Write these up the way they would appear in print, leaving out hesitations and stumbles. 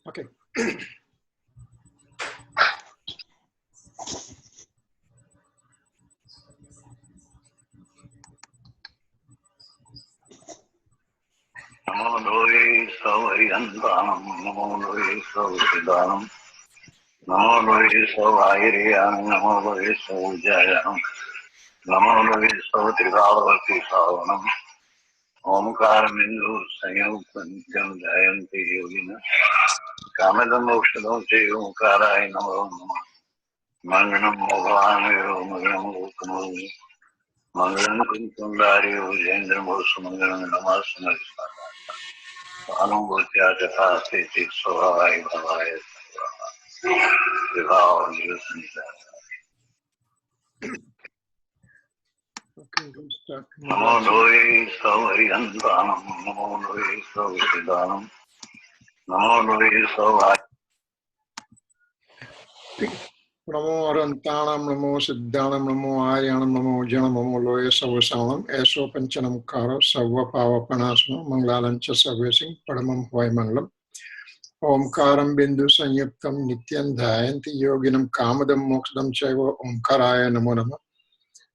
Okay. Namo Lohi Savaryantam, Namo Lohi Savaridanam, Namo Lohi Savayiriyam, Namo Lohi Savujayam, Namo Lohi Savatrivavati Savanam, Omkaramindu Sanyupantyam Jayanti Yogina, Kamadam Okshadam Te Omkaraya Namo Namah, Manganam Mohanaya Manganam Ukamo, Mangalam Kuntundari Ujendram Osumangalam Namasanari Anumutya Jatha Sthiti Svabhavai Bhavaya Vibhava Nirusanta. Okay, we'll start. Namo Lohi Savaryantam, Namo Lohi Savaridanam, Namo Lohi Savayiriyam. Namo Arantanam, Namo Siddhanam, Namo Aryanam, Namo Janam, Namo Loya Savasanam, Eso Panchanam Kara, Sava Pava Panasana, Manglalancha Savasing, Padamam Hwai Manglam, Omkaram Bindu Sanyuktam, Nityan Dhayanti Yoginam Kamadam Mokshadam Chaiva, Omkaraya Namo Nama,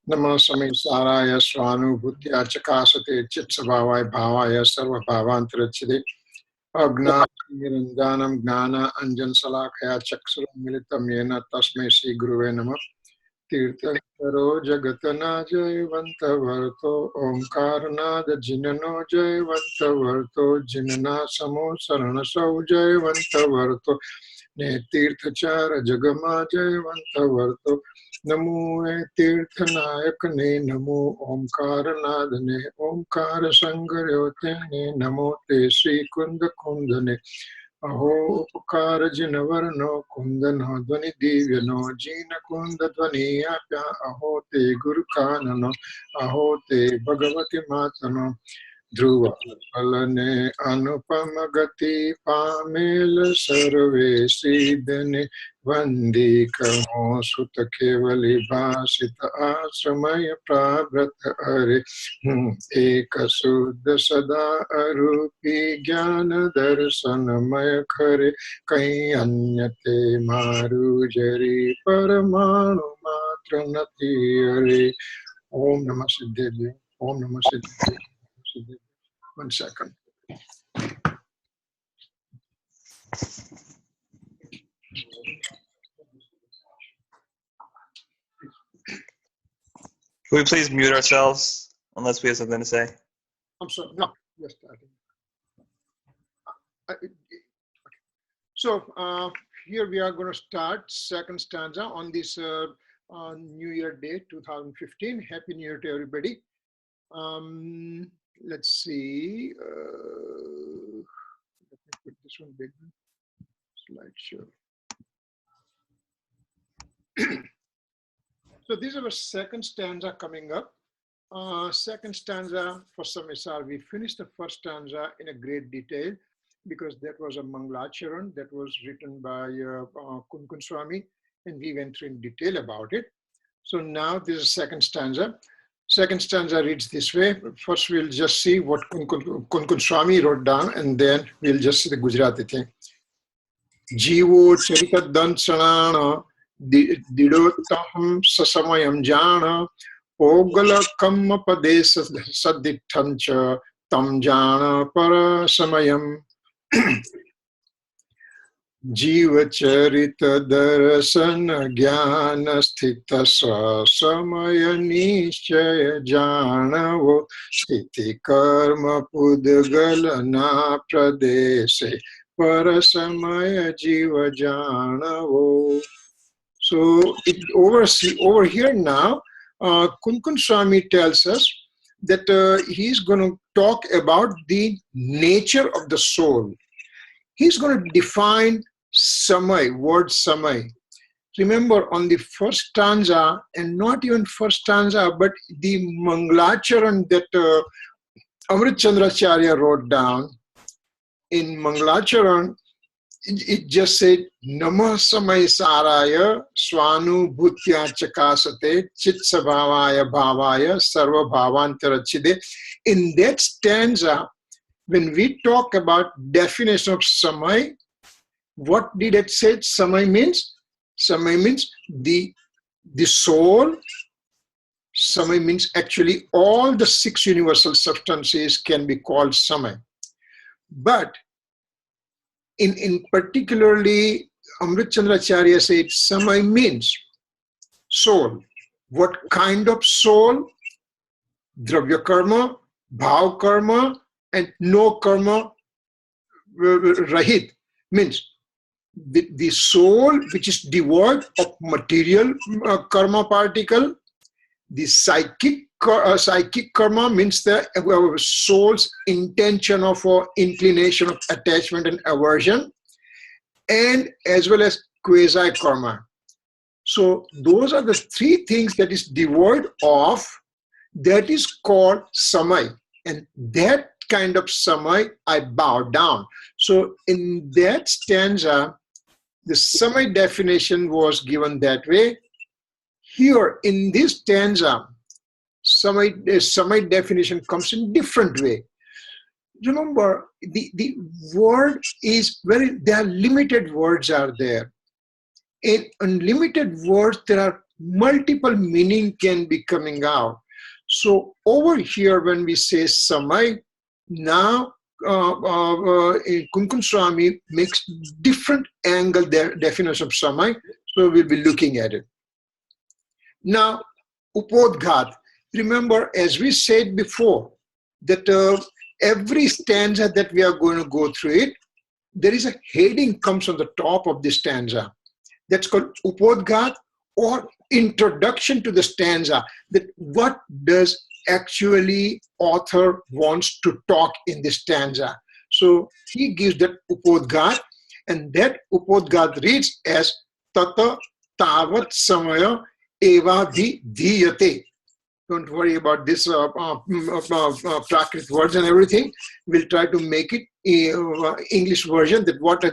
Namo Sami Saraya Swanu Bhuttya Chakasate, Chitsavavai Bhavaya, Sarva Bhavantarachide, Agna Niranjanam Gnana Anjan Salakaya Chaksuram Militam Yena Tasmai Sri Guruve Namah Tirthakaro Jagatana Jayavanta Varto Omkarnada Jinano Jayavanta Varto Jinana Samo Sarana Sau Jayavanta Varto Ne Tirthachara Jagama Jayavanta Varto Namo Tirthanayakane Namo Omkaranadane Omkara Sangaryote Namo Te Sri Kunda Kundane Aho Upakara Jinavarano Kundana Dvani Divyano Jina Kunda Dvani Apya Aho Te Guru Kanano Aho Te Bhagavati Matano Dhruva Palane Anupamagati Pamela Sarve Siddhane Vandi Kamo Sutta Kevali Bhasita Asramaya Prabhrata Hare Eka Suddha Sada Arupi Jnana Darsanamaya Khare Kai Anyate Maru Jari Paramanu Matra Nati Hare Om Namah Siddhaya Om Namah Siddhaya. 1 second. Can we please mute ourselves unless we have something to say? I'm sorry. No, yes, so here we are going to start second stanza on this New Year Day 2015. Happy New Year to everybody. Let's see. Let me put this one big. Slideshow. So this is our second stanza coming up. Second stanza for Samisar. We finished the first stanza in a great detail because that was a Mangalacharan that was written by Kunkun Swami, and we went through in detail about it. So now this is second stanza. Second stanza reads this way. First, we'll just see what Kunkun Swami wrote down, and then we'll just see the Gujarati thing. Jivo charita dansana didotaham sasamayam jana ogala kamma pades sadittancha tam jana parasamayam. Jiva charita darasana jnana sthita samaya nishchaya janavo sthiti karma pudgalana pradese parasamaya jiva janavo. So over here now, Kunkun Swami tells us that he's going to talk about the nature of the soul. He's going to define samay, word samay. Remember on the first stanza, and not even first stanza, but the Mangalacharan that Amrit Chandracharya wrote down, in Mangalacharan, it just said, Namah Samay Saraya Swanu Bhutya Chakasate Chit Sabhavaya Bhavaya Sarva Bhavantarachide. In that stanza, when we talk about definition of samay, what did it say samay means? Samay means the soul. Samay means actually all the 6 universal substances can be called samay. But in particularly, Amrit Chandracharya said samay means soul. What kind of soul? Dravya karma, bhav karma, and no karma rahit, means the soul which is devoid of material karma particle. The psychic karma means the soul's intention of inclination of attachment and aversion, and as well as quasi karma. So those are the 3 things that is devoid of, that is called samay. And that kind of samay, I bow down. So in that stanza, the samay definition was given that way. Here in this stanza, samay definition comes in different way. Remember, the word is there are limited words are there. In unlimited words, there are multiple meaning can be coming out. So over here, when we say samay, now Kunkun Swami makes different angle definition of samay. So we'll be looking at it. Now, upodghat. Remember, as we said before, that every stanza that we are going to go through it, there is a heading comes on the top of the stanza. That's called upodghat, or introduction to the stanza, that what does actually author wants to talk in this stanza. So he gives that upodghat, and that upodghat reads as tata tavat samaya eva dhyate. Don't worry about this Prakrit words and everything. We'll try to make it English version. That what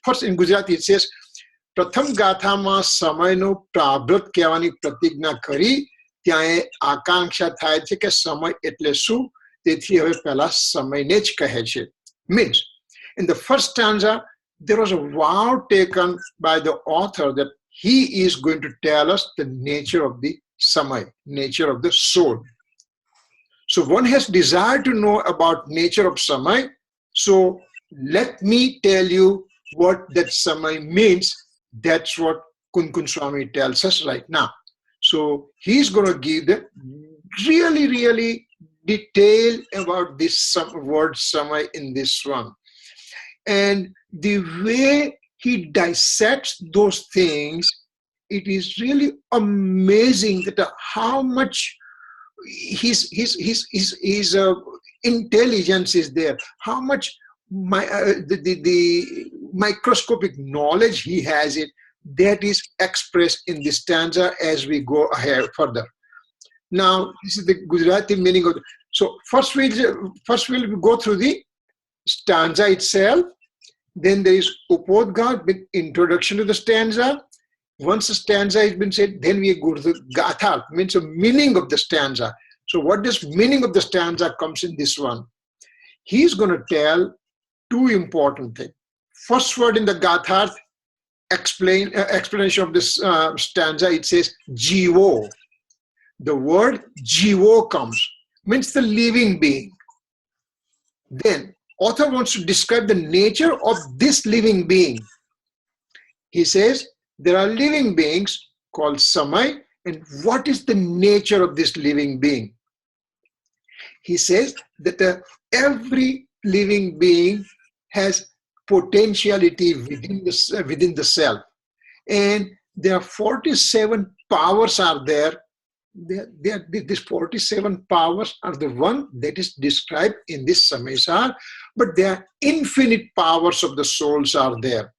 first in Gujarati it says, પ્રથમ ગાથામાં સમયનો પ્રાભૃત કહેવાની પ્રતિજ્ઞા કરી ત્યાં આકાંક્ષા થાય છે કે સમય એટલે શું, તેથી હવે પહેલા સમયને જ કહે છે. Means, in the first stanza, there was a vow taken by the author that he is going to tell us the nature of the samay, nature of the soul. So one has desire to know about nature of samay. So let me tell you what that samay means. That's what Kunkun Swami tells us right now. So he's going to give the really detail about this word samay in this one. And the way he dissects those things, it is really amazing that how much his intelligence is there, how much the microscopic knowledge he has it, that is expressed in this stanza as we go ahead further. Now, this is the Gujarati meaning of so first we'll go through the stanza itself. Then there is upodghat with introduction to the stanza. Once the stanza has been said, then we go to the gatha, means the meaning of the stanza. So what does meaning of the stanza comes in this one? He's going to tell 2 important things. First word in the gatha, explanation of this stanza, it says jivo. The word jivo comes, means the living being. Then author wants to describe the nature of this living being. He says there are living beings called samay, and what is the nature of this living being? He says that every living being has potentiality within the self, and there are 47 powers are there. These 47 powers are the one that is described in this Samaysar, but there are infinite powers of the souls are there.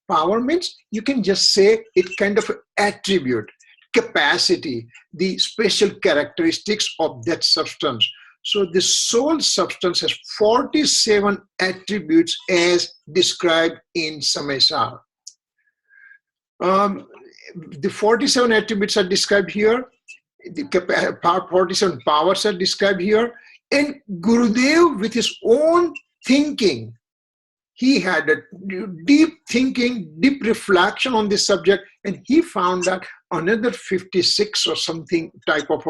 Power means you can just say it kind of attribute, capacity, the special characteristics of that substance. So the soul substance has 47 attributes as described in Samaysar. The 47 attributes are described here. The 47 powers are described here. And Gurudev, with his own thinking, he had a deep thinking, deep reflection on this subject, and he found that another 56 or something type of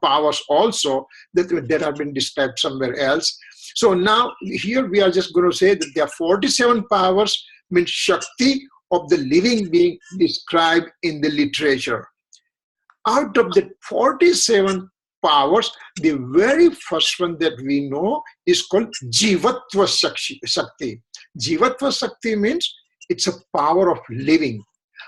powers also that have been described somewhere else. So now here we are just going to say that there are 47 powers, means Shakti of the living being described in the literature. Out of the 47 powers, the very first one that we know is called Jivatva Shakti. Jivatva Shakti means it's a power of living.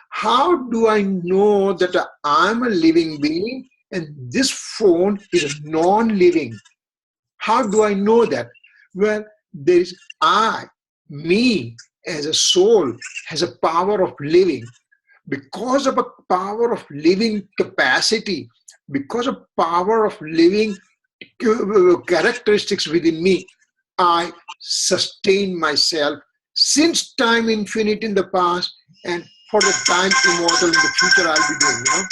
How do I know that I'm a living being and this phone is non-living? How do I know that? Well, there is I, me, as a soul, has a power of living. Because of a power of living capacity, because of power of living characteristics within me, I sustain myself since time infinite in the past and for the time immortal in the future I'll be doing,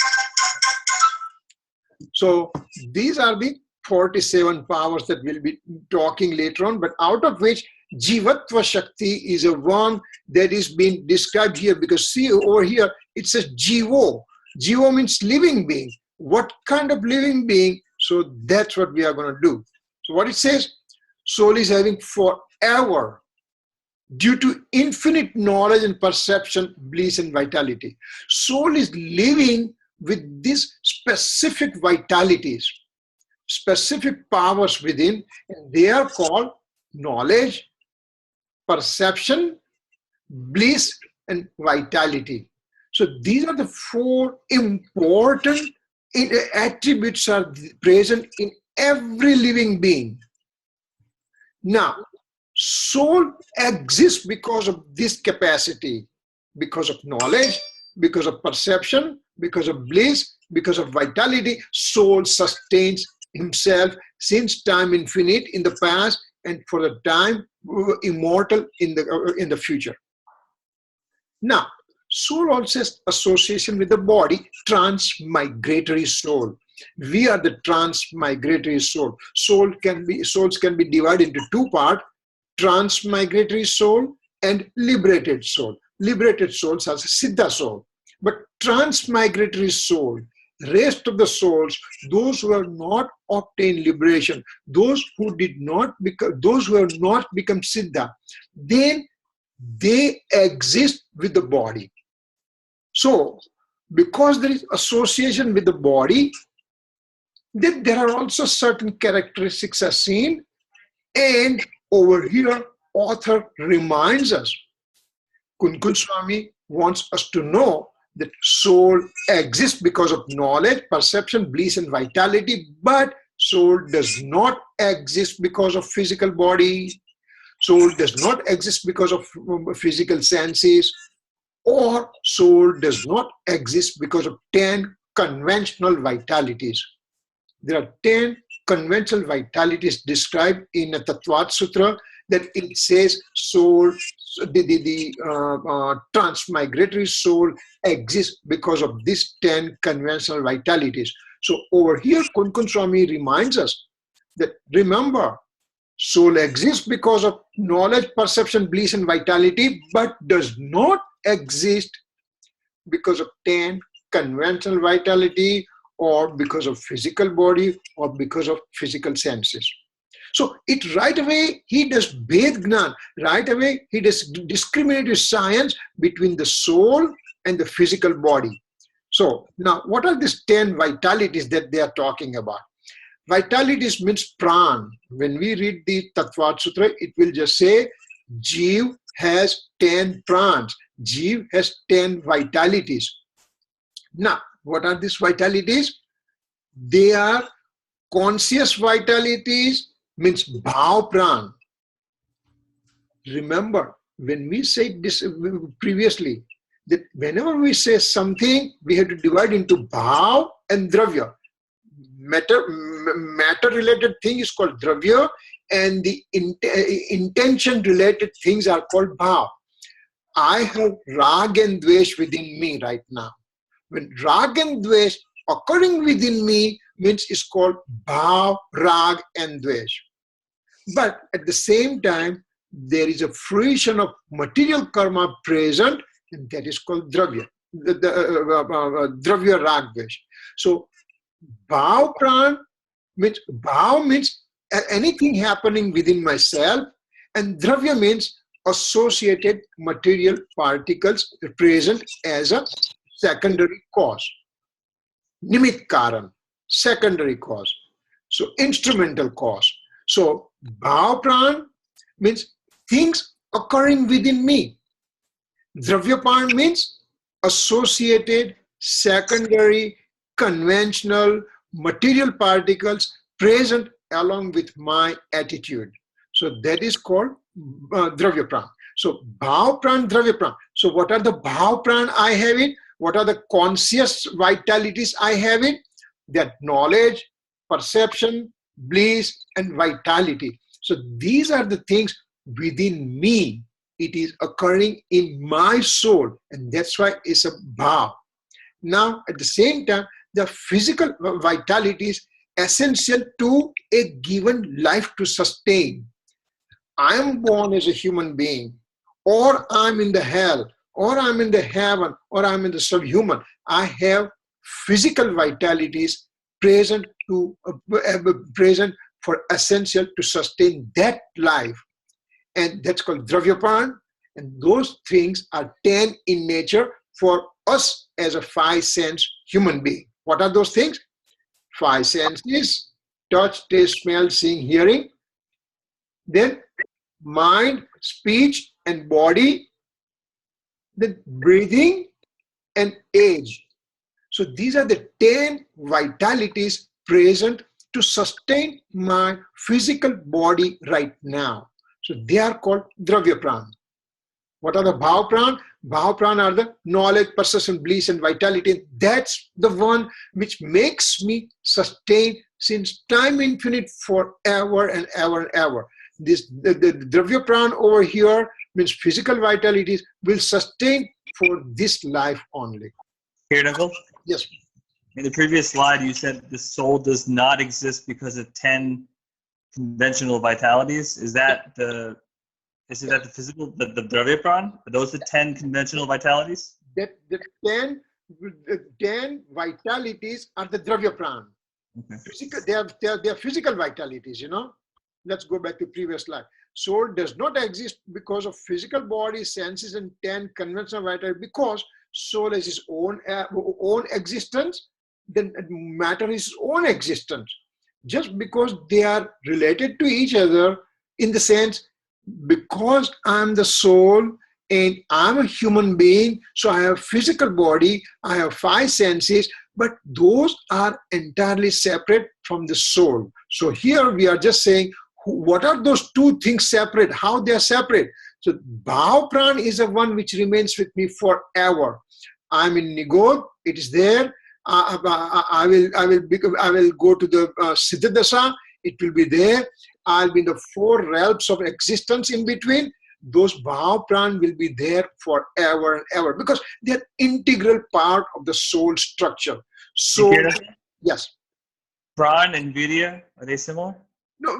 So these are the 47 powers that we'll be talking later on, but out of which Jivatva Shakti is a one that is being described here, because see over here, it says Jivo. Jivo means living being. What kind of living being? So that's what we are going to do. So what it says, soul is having forever, due to infinite knowledge and perception, bliss and vitality. Soul is living with these specific vitalities, specific powers within, and they are called knowledge, perception, bliss, and vitality. So these are the four important attributes are present in every living being. Now, soul exists because of this capacity, because of knowledge, because of perception, because of bliss, because of vitality. Soul sustains himself since time infinite in the past and for the time immortal in the future. Now, soul also has association with the body, transmigratory soul. We are the transmigratory soul. Souls can be divided into two parts: transmigratory soul and liberated soul. Liberated souls are Siddha soul, but transmigratory soul, rest of the souls, those who have not obtained liberation, those who have not become Siddha, then they exist with the body. So, because there is association with the body, then there are also certain characteristics are seen, and over here, author reminds us, Kunkul Swami wants us to know that soul exists because of knowledge, perception, bliss, and vitality, but soul does not exist because of physical body. Soul does not exist because of physical senses, or soul does not exist because of 10 conventional vitalities. There are 10 conventional vitalities described in a Tattvat Sutra, that it says soul, the transmigratory soul exists because of these 10 conventional vitalities. So over here, Kunkun Swami reminds us that, remember, soul exists because of knowledge, perception, bliss, and vitality, but does not exist because of 10 conventional vitality, or because of physical body, or because of physical senses. So it right away, he does Bhed Gnan. Right away, he does discriminative science between the soul and the physical body. So now, what are these 10 vitalities that they are talking about? Vitalities means pran. When we read the Tattvat Sutra, it will just say, Jeev has 10 prans. Jeev has 10 vitalities. Now, what are these vitalities? They are conscious vitalities, means bhav pran. Remember, when we said this previously, that whenever we say something, we have to divide into bhav and dravya. Matter related thing is called dravya, and the intention related things are called bhav. I have rag and dvesh within me right now. When rag and dvesh occurring within me, means it's called bhav, rag, and dvesh. But at the same time, there is a fruition of material karma present, and that is called dravya, dravya, rag, dvesh. So bhav pran means, bhav means anything happening within myself, and dravya means associated material particles present as a secondary cause. Nimit karan, secondary cause. So instrumental cause. So bhav pran means things occurring within me. Dravya pran means associated, secondary, conventional, material particles present along with my attitude. So that is called dravya pran. So bhav pran, dravya pran. So what are the bhav pran I have it? What are the conscious vitalities I have it? That knowledge, perception, bliss, and vitality. So these are the things within me. It is occurring in my soul, and that's why it's a bhav. Now, at the same time, the physical vitality is essential to a given life to sustain. I am born as a human being, or I'm in the hell, or I'm in the heaven, or I'm in the subhuman. I have physical vitalities present present for essential to sustain that life, and that's called dravya pran. And those things are 10 in nature for us as a 5 sense human being. What are those things? 5 senses: touch, taste, smell, seeing, hearing. Then mind, speech, and body. Then breathing and age. So these are the 10 vitalities present to sustain my physical body right now. So they are called dravya pran. What are the bhav pran? Bhav pran are the knowledge, perception, bliss, and vitality. That's the one which makes me sustain since time infinite forever and ever and ever. The dravya pran over here means physical vitalities will sustain for this life only. Here, Uncle. Yes. In the previous slide, you said the soul does not exist because of 10 conventional vitalities. Is that the physical, the dravya pran? Are those the 10 conventional vitalities? That the 10 vitalities are the dravya pran. Okay. Physical, they are physical vitalities, you know. Let's go back to previous slide. Soul does not exist because of physical body, senses, and 10 conventional vitalities, because soul has its own existence, then matter is its own existence. Just because they are related to each other in the sense, because I'm the soul and I'm a human being, so I have physical body, I have 5 senses, but those are entirely separate from the soul. So here we are just saying, what are those two things separate? How they are separate? So bhav pran is the one which remains with me forever. I'm in Nigod, it is there. I will go to the Siddha Dasa, it will be there. I'll be in the 4 realms of existence in between. Those bhav pran will be there forever and ever because they're integral part of the soul structure. So, yes. Pran and virya, are they similar? No,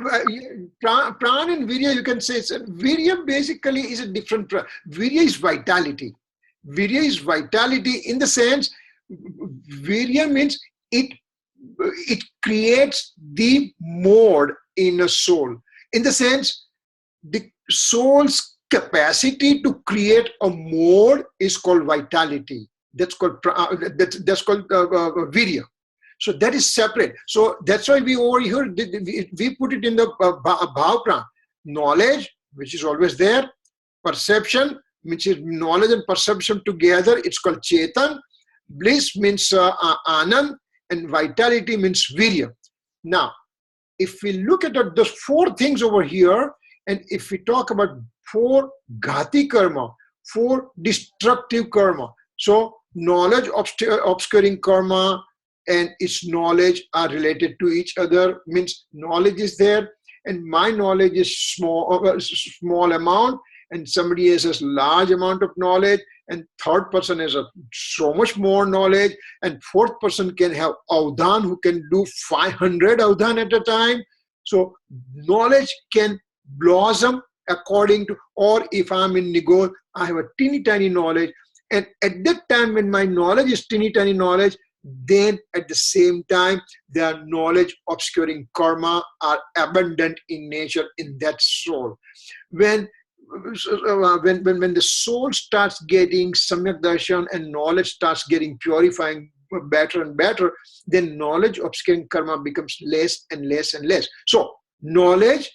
pran and virya, you can say, virya basically is a different, virya is vitality. Virya is vitality in the sense, virya means it creates the mode in a soul. In the sense, the soul's capacity to create a mode is called vitality. That's called virya. So that is separate. So that's why we over here, we put it in the bhav pran. Knowledge, which is always there. Perception, which is knowledge and perception together, it's called chetan. Bliss means anand, and vitality means virya. Now, if we look at those 4 things over here, and if we talk about 4 ghati karma, 4 destructive karma, so knowledge obscuring karma and its knowledge are related to each other, means knowledge is there and my knowledge is small amount, and somebody has a large amount of knowledge, and third person has so much more knowledge, and fourth person can have avdhan who can do 500 avdhan at a time. So knowledge can blossom according to, or if I'm in Nigod, I have a teeny tiny knowledge, and at that time when my knowledge is teeny tiny knowledge, then at the same time their knowledge obscuring karma are abundant in nature in that soul. When the soul starts getting samyak darshan and knowledge starts getting purifying better and better, then knowledge obscuring karma becomes less and less and less. So knowledge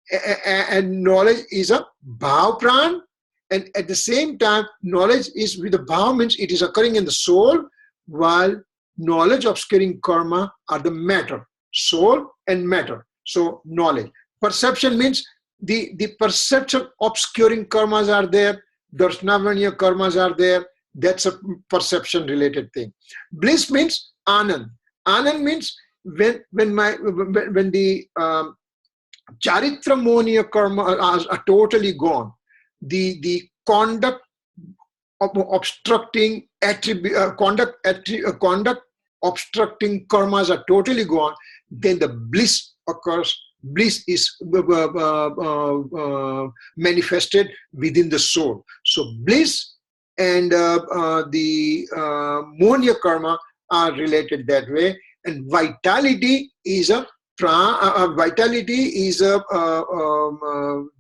is a bhav pran, and at the same time knowledge is with the bhav, means it is occurring in the soul, while knowledge obscuring karma are the matter, soul and matter. So knowledge. Perception means the perception obscuring karmas are there, darshanavaniya karmas are there. That's a perception related thing. Bliss means anand. Anand means when the charitra moniya karma are totally gone, the conduct of obstructing conduct obstructing karmas are totally gone, then the bliss occurs. Bliss is manifested within the soul. So bliss and the moniya karma are related that way, and vitality is a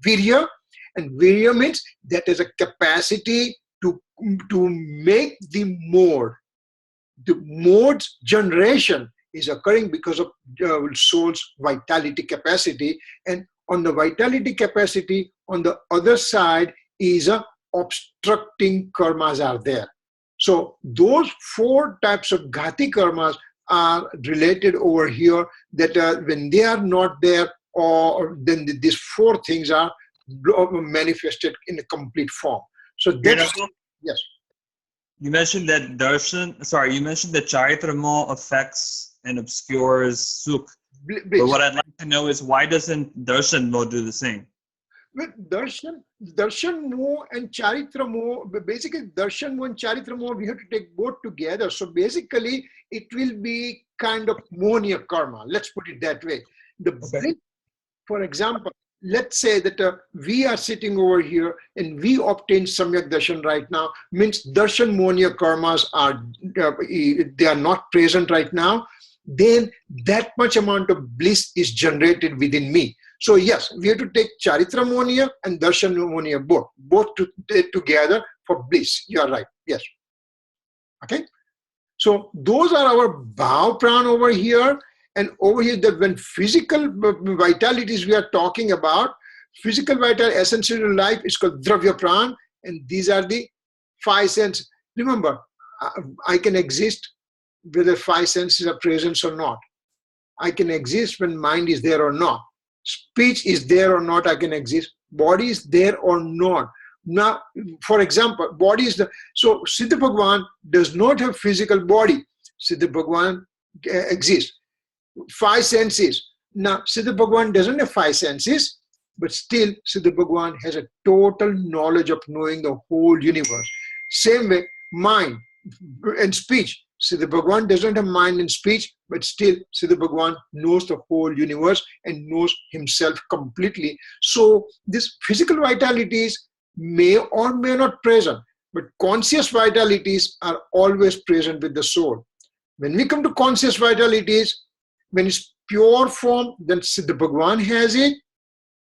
virya, and virya means that is a capacity to make the mode. The mode's generation is occurring because of soul's vitality capacity, and on the vitality capacity on the other side is a obstructing karmas are there. So those four types of ghati karmas are related over here, that when they are not there, or then these four things are manifested in a complete form. So that's, yes. You mentioned that you mentioned that Charitramo affects and obscures Sukh. But what I'd like to know is, why doesn't Darshan Mo do the same? With Darshan Mo and Charitra Mo, basically Darshan Mo and Charitra Mo, we have to take both together. So basically it will be kind of moniya karma. Let's put it that way. For example, let's say that we are sitting over here and we obtain samyak darshan right now, means darshan moniya karmas are they are not present right now, then that much amount of bliss is generated within me. So yes, we have to take charitra moniya and darshan moniya both together for bliss. You are right. Yes. Okay. So those are our bhav pran over here. And over here, that when physical vitalities we are talking about, physical vital essential life is called dravya pran, and these are the five senses. Remember, I can exist whether five senses are present or not. I can exist when mind is there or not. Speech is there or not, I can exist. Body is there or not. Now, for example, body is the, so Siddha Bhagwan does not have physical body. Siddha Bhagwan exists. Five senses. Now, Siddha Bhagwan doesn't have five senses, but still Siddha Bhagwan has a total knowledge of knowing the whole universe. Same way, mind and speech. Siddha Bhagwan doesn't have mind and speech, but still Siddha Bhagwan knows the whole universe and knows himself completely. So these physical vitalities may or may not present, but conscious vitalities are always present with the soul. When we come to conscious vitalities, when it's pure form, then Siddha Bhagwan has it.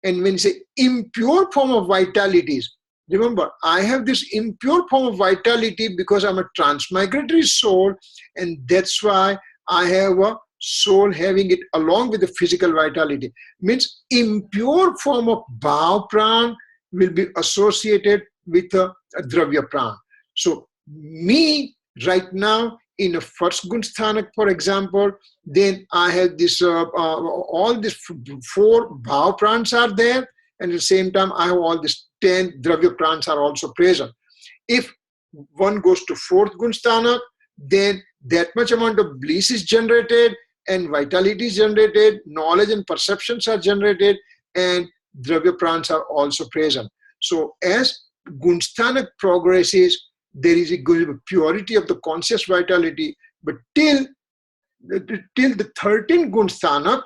And when it's an impure form of vitalities, remember, I have this impure form of vitality because I'm a transmigratory soul, and that's why I have a soul having it along with the physical vitality. Means impure form of bhav pran will be associated with a dravya pran. So me right now in a first gun sthanak, for example, then I have this all these four bhav prans are there, and at the same time I have all these 10 dravya prans are also present. If one goes to fourth gun sthanak, then that much amount of bliss is generated, and vitality is generated, knowledge and perceptions are generated, and dravya prans are also present. So as gun sthanak progresses, there is going to be purity of the conscious vitality, but till the 13 gun sthanak,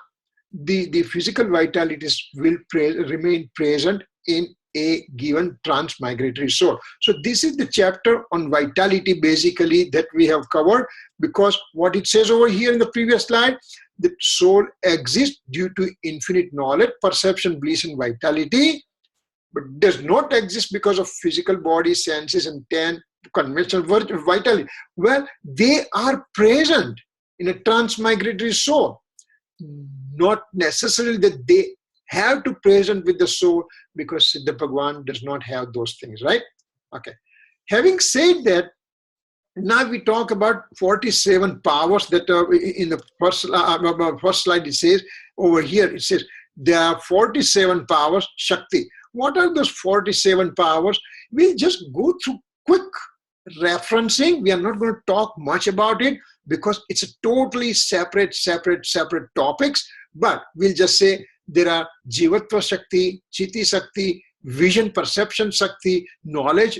the physical vitalities will remain present in a given transmigratory soul. So this is the chapter on vitality basically that we have covered, because what it says over here in the previous slide, the soul exists due to infinite knowledge, perception, bliss, and vitality, but does not exist because of physical body, senses, and 10 conventional vitality. Well, they are present in a transmigratory soul. Not necessarily that they have to present with the soul, because Siddha Bhagwan does not have those things, right? Okay. Having said that, now we talk about 47 powers that are in the first slide. It says over here, it says there are 47 powers, Shakti. What are those 47 powers? We'll just go through quick referencing. We are not going to talk much about it because it's a totally separate topics, but we'll just say there are Jivatva Shakti, Chitti Shakti, vision perception Shakti, knowledge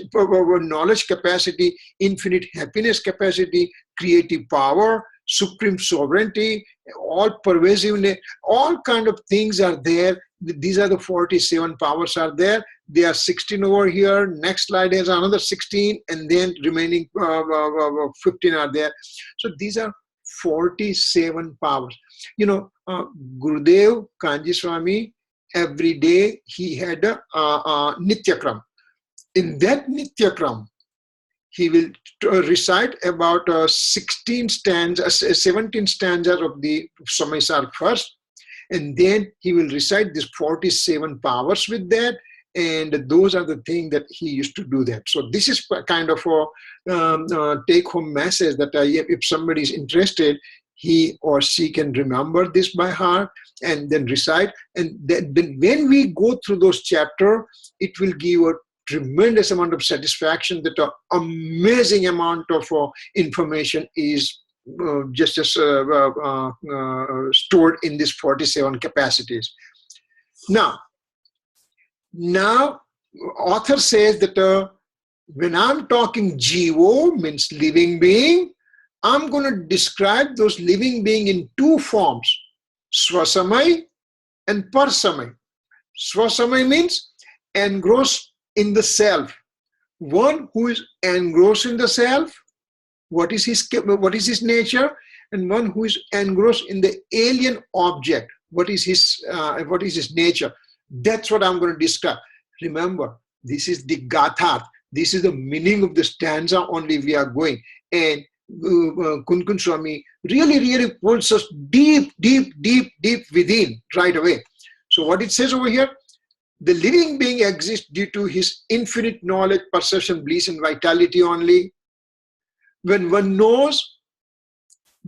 capacity, infinite happiness capacity, creative power, supreme sovereignty, all pervasiveness, all kind of things are there. These are the 47 powers are there. There are 16 over here. Next slide has another 16, and then remaining 15 are there. So these are 47 powers. You know, Gurudev Kanji Swami, every day he had a Nityakram. In that Nityakram, he will recite about 17 stanzas of the Samaisar first, and then he will recite these 47 powers with that, and those are the things that he used to do that. So this is kind of a take-home message that if somebody is interested, he or she can remember this by heart and then recite. And then when we go through those chapters, it will give a tremendous amount of satisfaction that an amazing amount of information is stored in these 47 capacities. Now, author says that when I'm talking Jivo, means living being, I'm going to describe those living being in two forms, Swasamay and Parsamay. Swasamay means engrossed in the self. One who is engrossed in the self, what is his nature, and one who is engrossed in the alien object, what is his nature. That's what I'm going to describe. Remember, this is the Gatha. This is the meaning of the stanza only we are going. And Kun Swami really pulls us deep within right away. So what it says over here, the living being exists due to his infinite knowledge, perception, bliss, and vitality only. When one knows,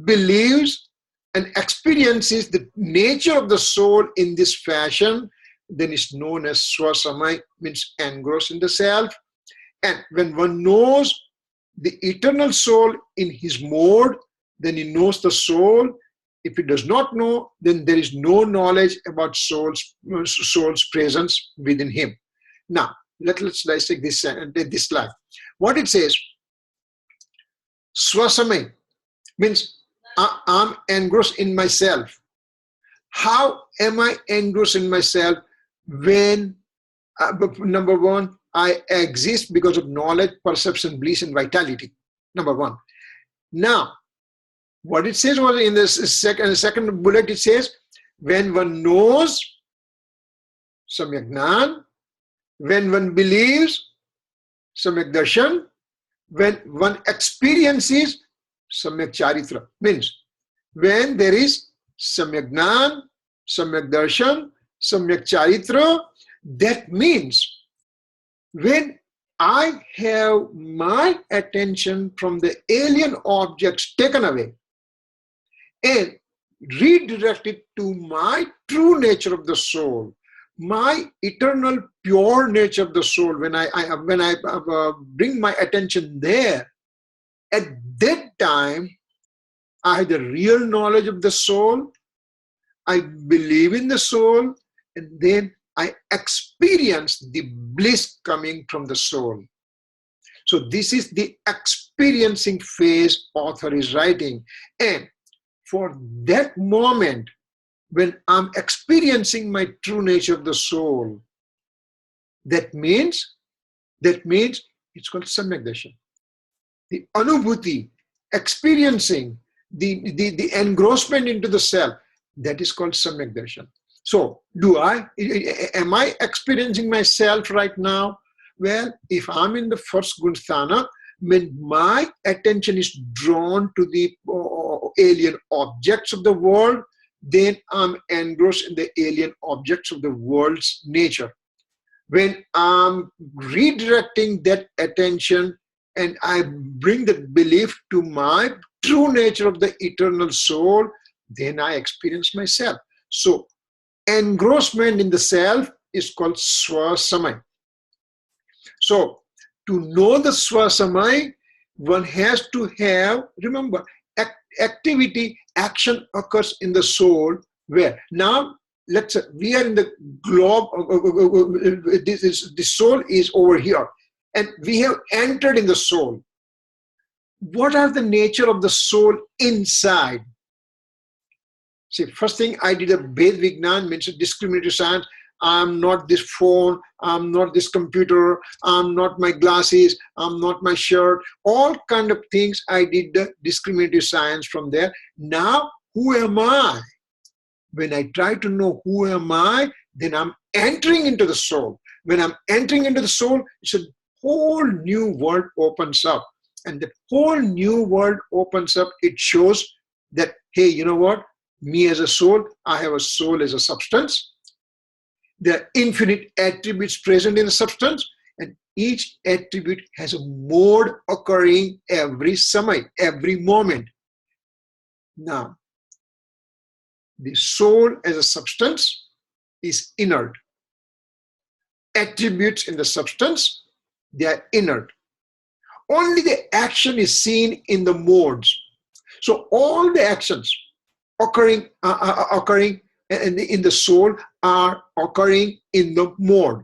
believes, and experiences the nature of the soul in this fashion, then it's known as Swasamay, means engrossed in the self. And when one knows the eternal soul in his mode, then he knows the soul. If he does not know, then there is no knowledge about soul's presence within him. Now, let's dissect this slide. What it says, Swasamay means I'm engrossed in myself. How am I engrossed in myself? When, number one, I exist because of knowledge, perception, bliss, and vitality. Number one. Now, what it says was in the second bullet, it says, when one knows, Samyak Gnan, when one believes, Samyak Darshan, when one experiences, Samyak Charitra. Means, when there is Samyak Gnan, Samyak Darshan, Samyak Charitra, that means when I have my attention from the alien objects taken away and redirected to my true nature of the soul, my eternal pure nature of the soul, when I bring my attention there, at that time, I have the real knowledge of the soul, I believe in the soul, and then I experience the bliss coming from the soul. So this is the experiencing phase author is writing. And for that moment, when I'm experiencing my true nature of the soul, that means it's called Samyak Darshan. The anubhuti, experiencing the engrossment into the self, that is called Samyak Darshan. So am I experiencing myself right now? Well, if I'm in the first Gunsthana, when my attention is drawn to the alien objects of the world, then I'm engrossed in the alien objects of the world's nature. When I'm redirecting that attention and I bring that belief to my true nature of the eternal soul, then I experience myself. So engrossment in the self is called Swasamay. So to know the Swasamay, one has to have, remember, activity, action occurs in the soul. Where now, let's say we are in the globe, the soul is over here, and we have entered in the soul. What are the nature of the soul inside? See, first thing I did a Ved Vignan, means a discriminatory science. I'm not this phone, I'm not this computer, I'm not my glasses, I'm not my shirt, all kind of things. I did the discriminatory science from there. Now, who am I? When I try to know who am I, then I'm entering into the soul. When I'm entering into the soul, it's a whole new world opens up. And the whole new world opens up. It shows that, hey, you know what? Me as a soul, I have a soul as a substance. There are infinite attributes present in the substance, and each attribute has a mode occurring every samay, every moment. Now, the soul as a substance is inert. Attributes in the substance, they are inert. Only the action is seen in the modes. So all the actions occurring in the soul are occurring in the mode.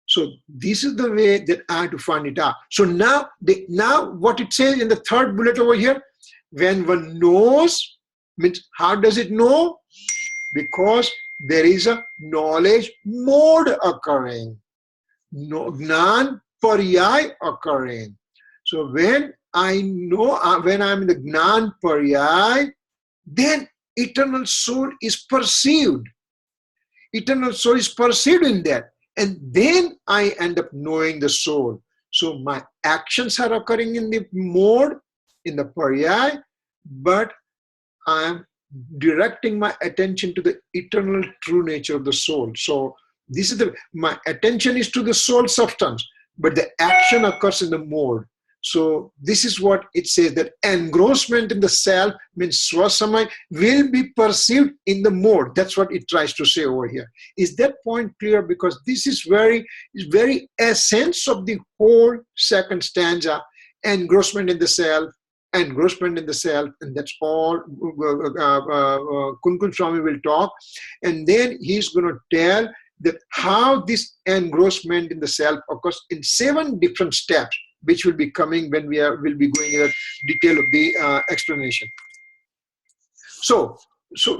So this is the way that I have to find it out. So now what it says in the third bullet over here, when one knows, means how does it know? Because there is a knowledge mode occurring, no Gnan Paryay occurring. So when I know, when I'm in the Gnan Paryay, then eternal soul is perceived. Eternal soul is perceived in that. And then I end up knowing the soul. So my actions are occurring in the mode, in the Paryay, but I am directing my attention to the eternal true nature of the soul. So this is my attention is to the soul substance, but the action occurs in the mode. So this is what it says, that engrossment in the self means Swasamay will be perceived in the mode. That's what it tries to say over here. Is that point clear? Because this is very essence of the whole second stanza, engrossment in the self, engrossment in the self, and that's all Kunkul Swami will talk. And then he's going to tell that how this engrossment in the self occurs in 7 different steps, which will be coming when will be going into detail of the explanation. So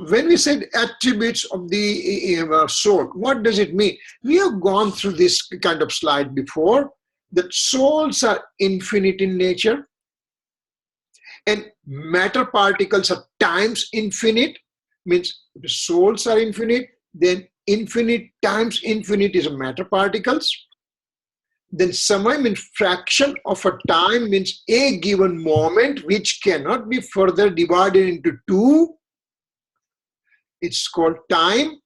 when we said attributes of the soul, what does it mean? We have gone through this kind of slide before, that souls are infinite in nature, and matter particles are times infinite, means the souls are infinite, then infinite times infinite is a matter particles. Then samay means fraction of a time, means a given moment which cannot be further divided into 2. It's called time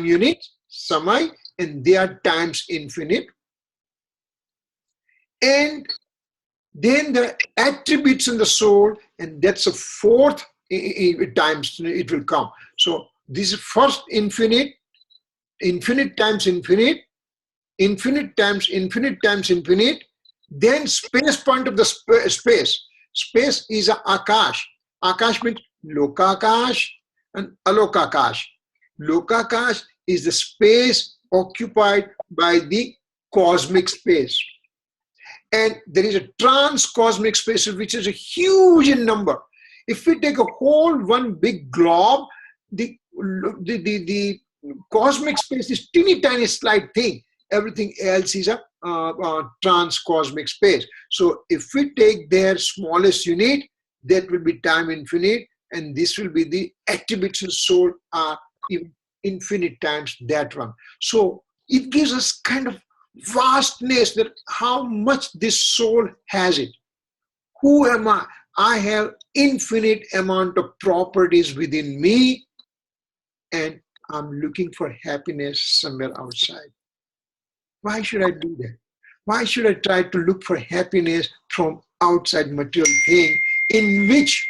unit, samay, and they are times infinite. And then the attributes in the soul, and that's a 4th times it will come. So this is first infinite, infinite times infinite, infinite times infinite times infinite, then space point of the space. Space is a akash. Akash means lokakash and alokakash. Lokakash is the space occupied by the cosmic space. And there is a trans-cosmic space, which is a huge in number. If we take a whole one big globe, the cosmic space is teeny tiny slight thing. Everything else is a trans-cosmic space. So if we take their smallest unit, that will be time infinite, and this will be the attributes of soul are infinite times that one. So it gives us kind of vastness, that how much this soul has it. Who am I? I have infinite amount of properties within me, and I'm looking for happiness somewhere outside. Why should I do that? Why should I try to look for happiness from outside material thing in which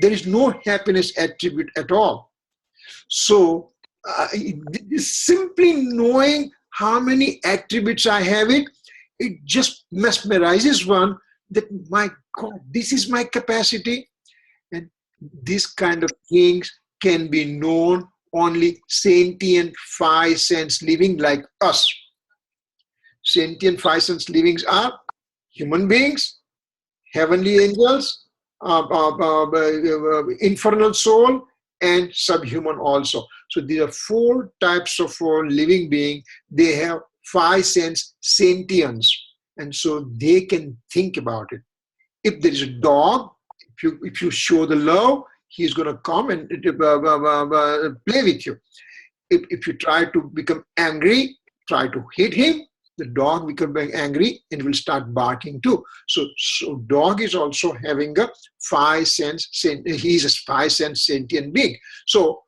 there is no happiness attribute at all? So simply knowing how many attributes I have it just mesmerizes one, that my God, this is my capacity. And this kind of things can be known only sentient 5 sense living like us. Sentient 5 sense livings are human beings, heavenly angels, infernal soul, and subhuman also. So these are 4 types of living being. They have 5 sense sentience, and so they can think about it. If there is a dog, if you show the love, he's going to come and play with you. If you try to become angry, try to hit him, the dog becomes angry and will start barking too. So dog is also having a 5 sense, he's a 5 sense sentient being. So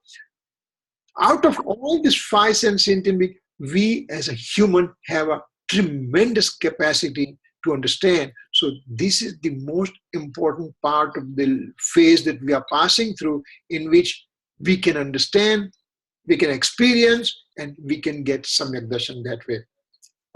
out of all this 5 sense sentient being, we as a human have a tremendous capacity to understand. So this is the most important part of the phase that we are passing through, in which we can understand, we can experience, and we can get Samyak Darshan that way.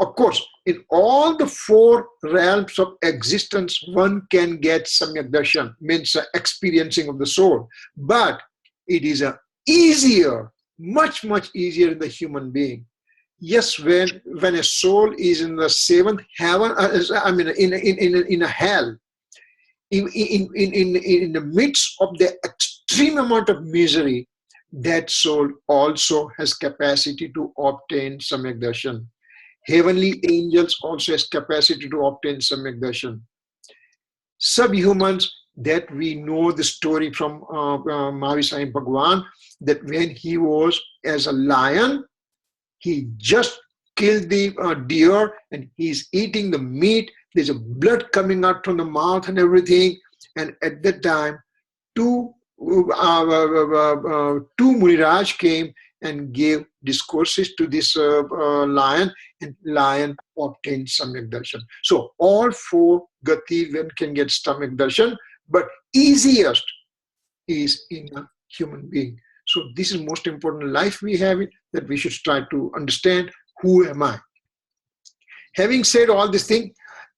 Of course, in all the 4 realms of existence, one can get Samyak Darshan, means experiencing of the soul. But it is easier, much easier in the human being. Yes, when a soul is in the 7th heaven, in a hell, in the midst of the extreme amount of misery, that soul also has capacity to obtain Samyak Darshan. Heavenly angels also has capacity to obtain Samyak Darshan. Subhumans, that we know the story from Mahavir Swami Bhagwan, that when he was as a lion, he just killed the deer and he's eating the meat. There's a blood coming out from the mouth and everything. And at that time, two Muniraj came and gave discourses to this lion, and lion obtained Samyak Darshan. So all 4 gati one can get Samyak Darshan, but easiest is in a human being. So this is most important life we have it, that we should try to understand who am I. Having said all these things,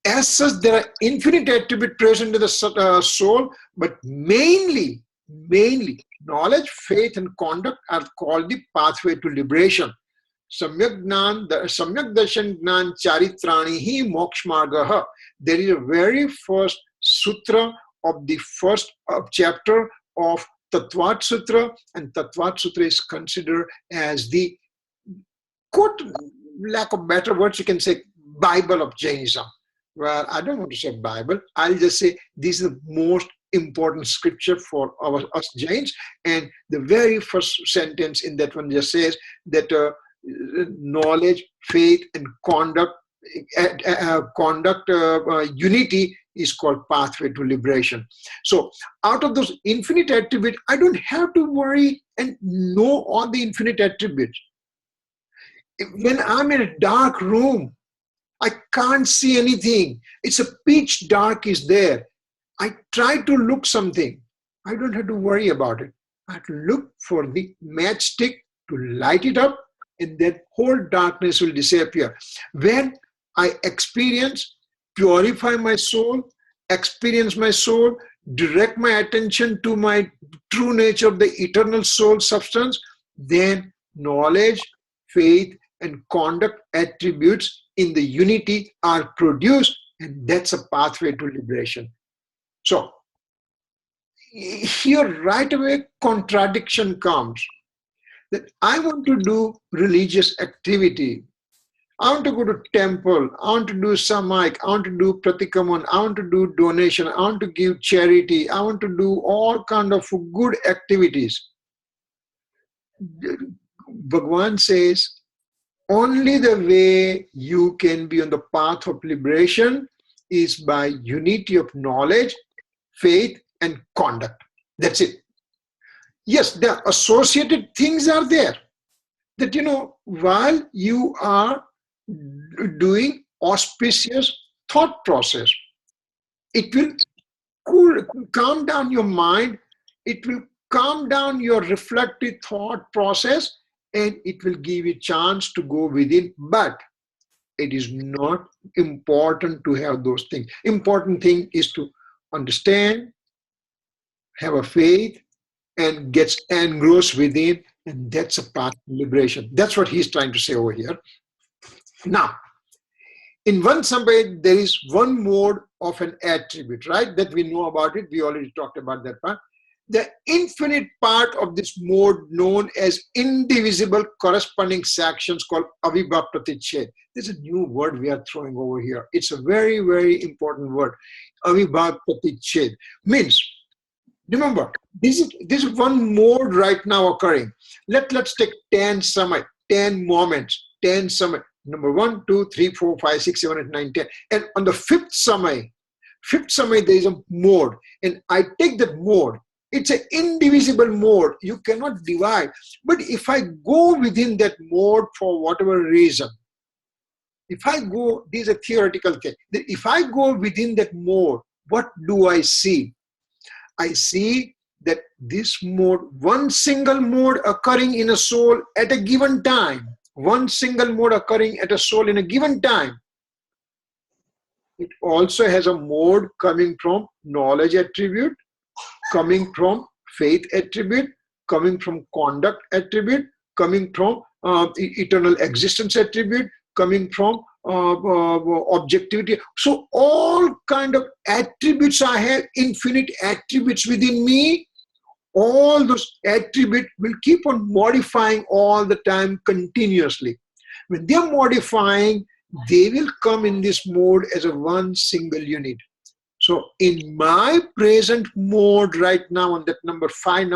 as such there are infinite attributes present in the soul, but mainly knowledge, faith, and conduct are called the pathway to liberation. Samyak Darshan Gnan Charitrani hi Moksha Margaha. There is a very first sutra of the first chapter of Tattvat Sutra, and Tattvat Sutra is considered as the, quote, lack of better words, you can say Bible of Jainism. Well, I don't want to say Bible. I'll just say this is the most important scripture for us Jains. And the very first sentence in that one just says that knowledge, faith, and conduct unity is called pathway to liberation. So out of those infinite attributes, I don't have to worry and know all the infinite attributes. When I'm in a dark room, I can't see anything. It's a pitch dark is there. I try to look something. I don't have to worry about it. I have to look for the matchstick to light it up, and that whole darkness will disappear. When I experience, purify my soul, experience my soul, direct my attention to my true nature of the eternal soul substance, then knowledge, faith, and conduct attributes in the unity are produced, And that's a pathway to liberation. So here right away contradiction comes, that I want to do religious activity. I want to go to temple. I want to do samaik. I want to do pratikaman. I want to do donation. I want to give charity. I want to do all kind of good activities. Bhagwan says, only the way you can be on the path of liberation is by unity of knowledge, faith, and conduct. That's it. Yes, the associated things are there. That, while you are doing auspicious thought process, it will calm down your mind, it will calm down your reflective thought process, and it will give you a chance to go within. But it is not important to have those things. Important thing is to understand, have a faith, and gets engrossed within, and that's a path to liberation. That's what he's trying to say over here. Now, in one Samved, there is one mode of an attribute, right? That we know about it. We already talked about that part. The infinite part of this mode, known as indivisible corresponding sections, called avibhav pratiched. This is a new word we are throwing over here. It's a very, very important word. Avibhav pratiched means, remember, this is one mode right now occurring. Let's take 10 samay, 10 moments, 10 samay. Number 1, 2, 3, 4, 5, 6, 7, 8, 9, 10. And on the fifth samay, there is a mode. And I take that mode. It's an indivisible mode. You cannot divide. But if I go within that mode for whatever reason, if I go, this is a theoretical thing. If I go within that mode, what do I see? I see that this mode, one single mode occurring in a soul at a given time, one single mode occurring at a soul in a given time, it also has a mode coming from knowledge attribute, coming from faith attribute, coming from conduct attribute, coming from eternal existence attribute, coming from objectivity. So all kind of attributes, I have infinite attributes within me. All those attributes will keep on modifying all the time continuously. When they are modifying, they will come in this mode as a one single unit. So in my present mode right now, on that number five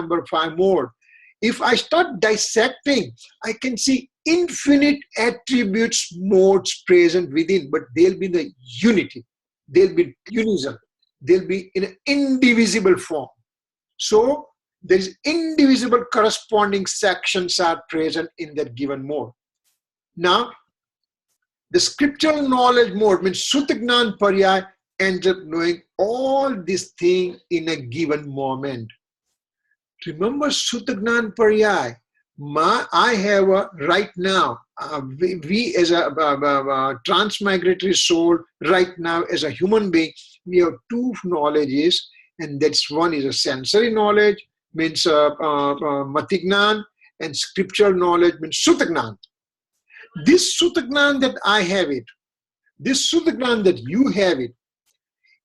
mode, if I start dissecting, I can see infinite attributes modes present within, but they'll be the unity. They'll be unison. They'll be in an indivisible form. So there is indivisible corresponding sections are present in that given mode. Now, the scriptural knowledge mode means Sutagnan Paryay ends up knowing all these things in a given moment. Remember Sutagnan Paryay. I have right now, we as a transmigratory soul right now as a human being, we have two knowledges, and that's one is a sensory knowledge, means Matignan, and scriptural knowledge means Sutagnan. This Sutagnan that I have it, this Sutagnan that you have it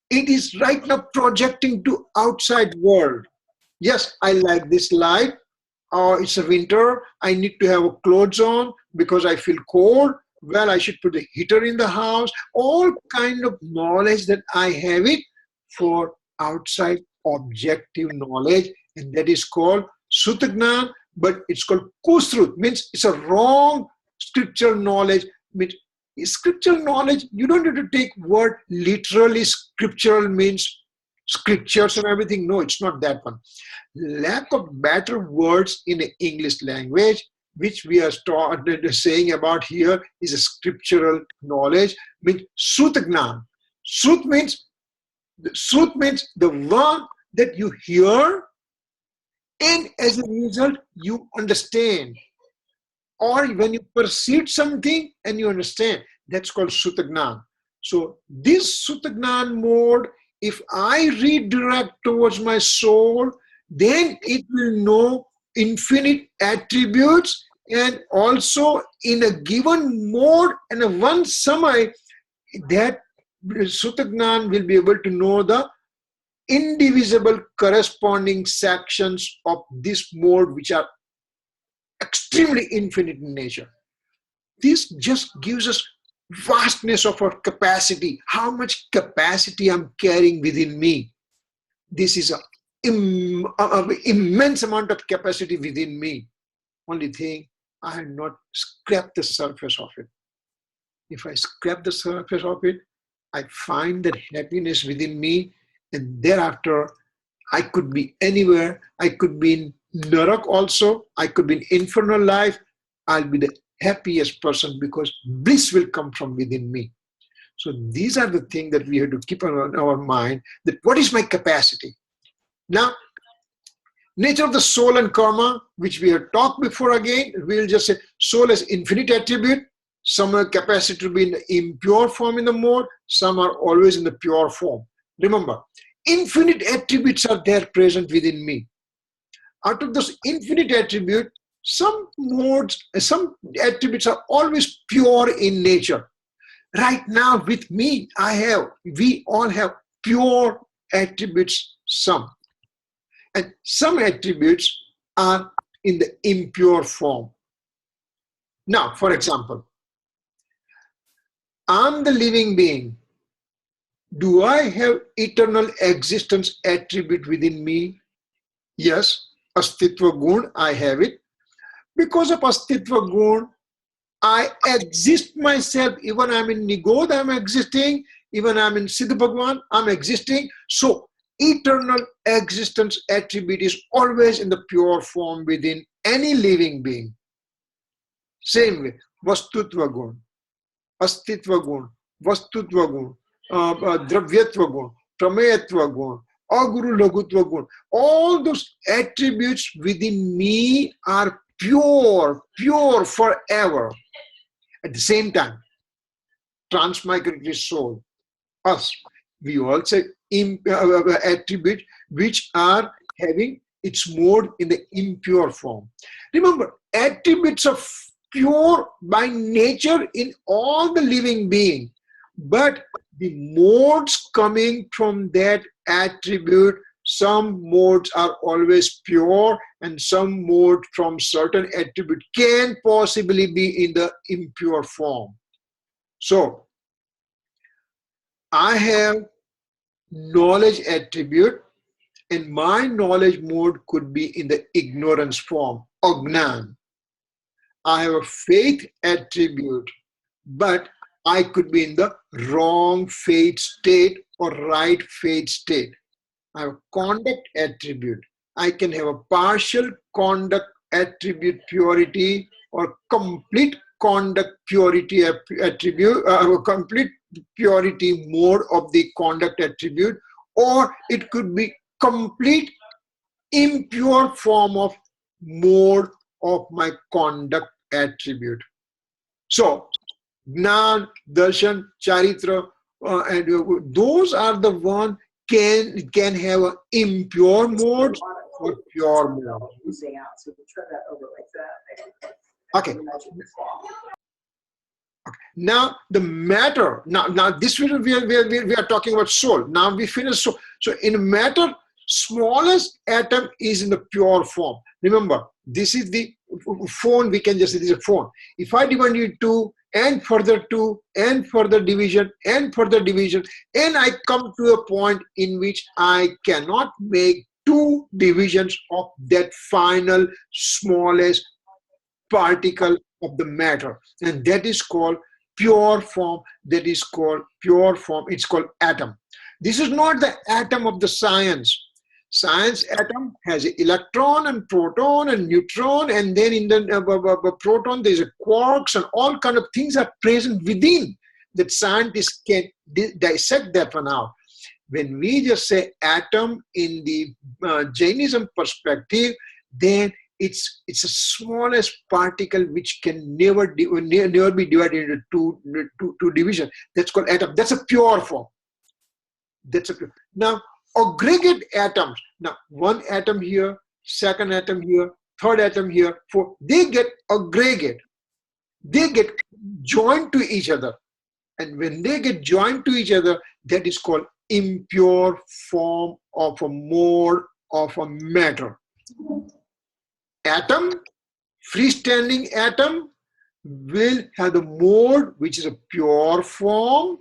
is right now projecting to outside world. Yes, I like this light. It's a winter. I need to have clothes on because I feel cold. Well, I should put the heater in the house. All kind of knowledge that I have it for outside objective knowledge, and that is called Sutagnan, but it's called Kusrut, means it's a wrong scriptural knowledge. Means scriptural knowledge, you don't have to take word literally. Scriptural means scriptures and everything. No, it's not that one. Lack of better words in the English language, which we are saying about here, is a scriptural knowledge, means Sutagnan. Sut means the one that you hear, and as a result, you understand. Or when you perceive something and you understand, that's called Sutagnan. So this Sutagnan mode, if I redirect towards my soul, then it will know infinite attributes, and also in a given mode and a one samay, that Sutagnan will be able to know the indivisible corresponding sections of this mode, which are extremely infinite in nature. This just gives us vastness of our capacity, how much capacity I'm carrying within me. This is an immense amount of capacity within me. Only thing, I have not scraped the surface of it. If I scrape the surface of it, I find that happiness within me, and thereafter I could be anywhere. I could be in Narak also. I could be in infernal life. I'll be the happiest person because bliss will come from within me. So these are the things that we have to keep on our mind, that what is my capacity? Now, nature of the soul and karma, which we have talked before again, we'll just say soul has infinite attribute. Some are capacity to be in the impure form in the mode. Some are always in the pure form. Remember, infinite attributes are there present within me. Out of those infinite attributes, some modes, some attributes are always pure in nature. Right now with me, we all have pure attributes, some. And some attributes are in the impure form. Now, for example, I'm the living being. Do I have eternal existence attribute within me? Yes, Astitva Gun, I have it. Because of Astitva Gun, I exist myself. Even I'm in Nigod, I'm existing. Even I'm in Siddha Bhagwan, I'm existing. So, eternal existence attribute is always in the pure form within any living being. Same way, Vastutva Gun, Astitva Gun, Vastutva Gun, Dravyatva Gun, Prameyatva Gun, Aguru Lagutva Gun. All those attributes within me are pure forever. At the same time, transmigratory soul, us, we also attribute which are having its mode in the impure form. Remember, attributes of pure by nature in all the living being, but the modes coming from that attribute, some modes are always pure and some mode from certain attribute can possibly be in the impure form. So, I have knowledge attribute, and my knowledge mode could be in the ignorance form, Agnan. I have a faith attribute, but I could be in the wrong faith state or right faith state. I have a conduct attribute. I can have a partial conduct attribute purity or complete conduct purity attribute, complete purity mode of the conduct attribute, or it could be complete impure form of mode of my conduct attribute. So, Gnan, Darshan, Charitra, and those are the one can have an impure mode or pure mode. Okay. Now the matter. Now this we are talking about soul. Now we finish soul. So in matter, smallest atom is in the pure form. Remember, this is the phone. We can just say this is a phone. If I divide it two and further two and further division and further division, and I come to a point in which I cannot make two divisions of that final smallest particle of the matter, and that is called pure form. That is called pure form. It's called atom. This is not the atom of the science. Science atom has an electron and proton and neutron, and then in the proton there is a quarks and all kind of things are present within that scientists can dissect that one out. When we just say atom in the Jainism perspective, then it's the smallest particle which can never be divided into two divisions. That's called atom. That's a pure form. That's a pure. Now, aggregate atoms. Now, one atom here, second atom here, third atom here, fourth. They get aggregate. They get joined to each other. And when they get joined to each other, that is called impure form of a mode of a matter. Atom, freestanding atom, will have the mode which is a pure form,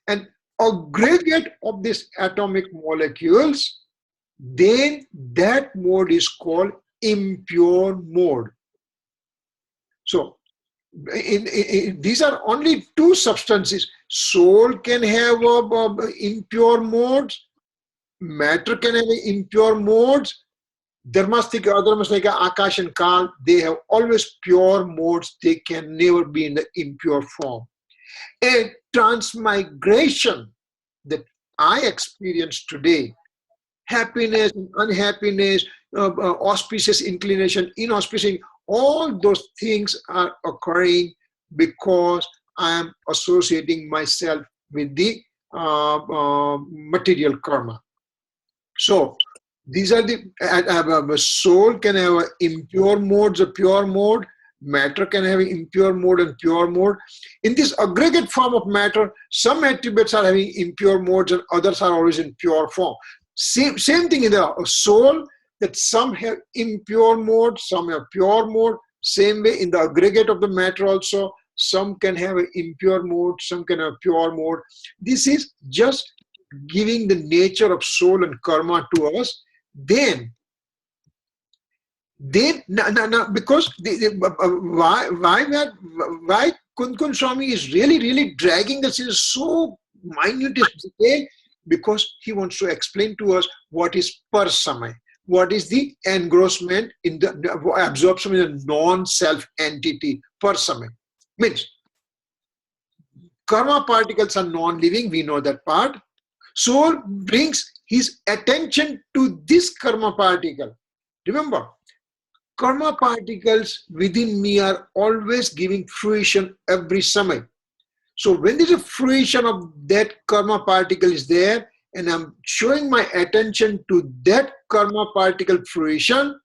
and aggregate of these atomic molecules, then that mode is called impure mode. So these are only two substances. Soul can have impure modes, matter can have impure modes. Dharmastika, adharmastika, Akash and Kal, they have always pure modes. They can never be in the impure form. And transmigration that I experience today, happiness and unhappiness, auspicious inclination, inauspicious, all those things are occurring because I am associating myself with the material karma. So these are the soul can have impure modes, a pure mode. Matter can have impure mode and pure mode. In this aggregate form of matter, some attributes are having impure modes and others are always in pure form. Same thing in the soul, that some have impure mode, some have pure mode. Same way in the aggregate of the matter also, some can have an impure mode, some can have pure mode. This is just giving the nature of soul and karma to us. Then because why Kunkun Swami is really dragging us in so minute detail? Because he wants to explain to us what is parsamay, what is the engrossment in the absorption in a non-self entity. Parsamay means karma particles are non-living, we know that part. Soul brings his attention to this karma particle. Remember, karma particles within me are always giving fruition every samay. So when there's a fruition of that karma particle is there, and I'm showing my attention to that karma particle fruition,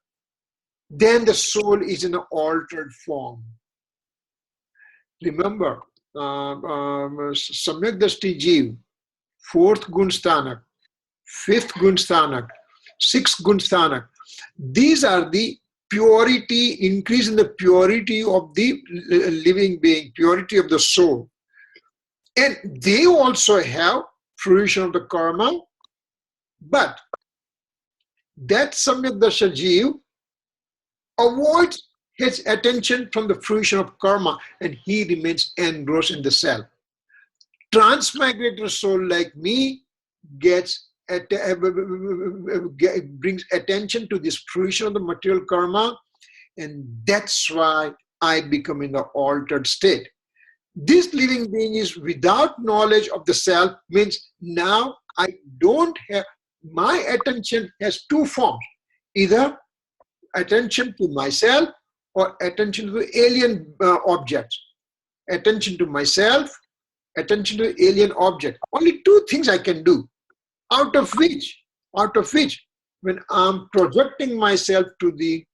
then the soul is in an altered form. Remember, Samyak Dashti Jeev, 4th Gunsthanak, 5th Gunsthanak, 6th Gunsthanak. These are the purity, increase in the purity of the living being, purity of the soul. And they also have fruition of the karma, but that Samyak Dasha Jeev avoids his attention from the fruition of karma and he remains engrossed in the self. Transmigrator soul like me brings attention to this fruition of the material karma, and that's why I become in the altered state. This living being is without knowledge of the self, means now I don't have, my attention has two forms, either attention to myself or attention to the alien objects. Attention to myself, attention to the alien object. Only two things I can do, out of which when I'm projecting myself to the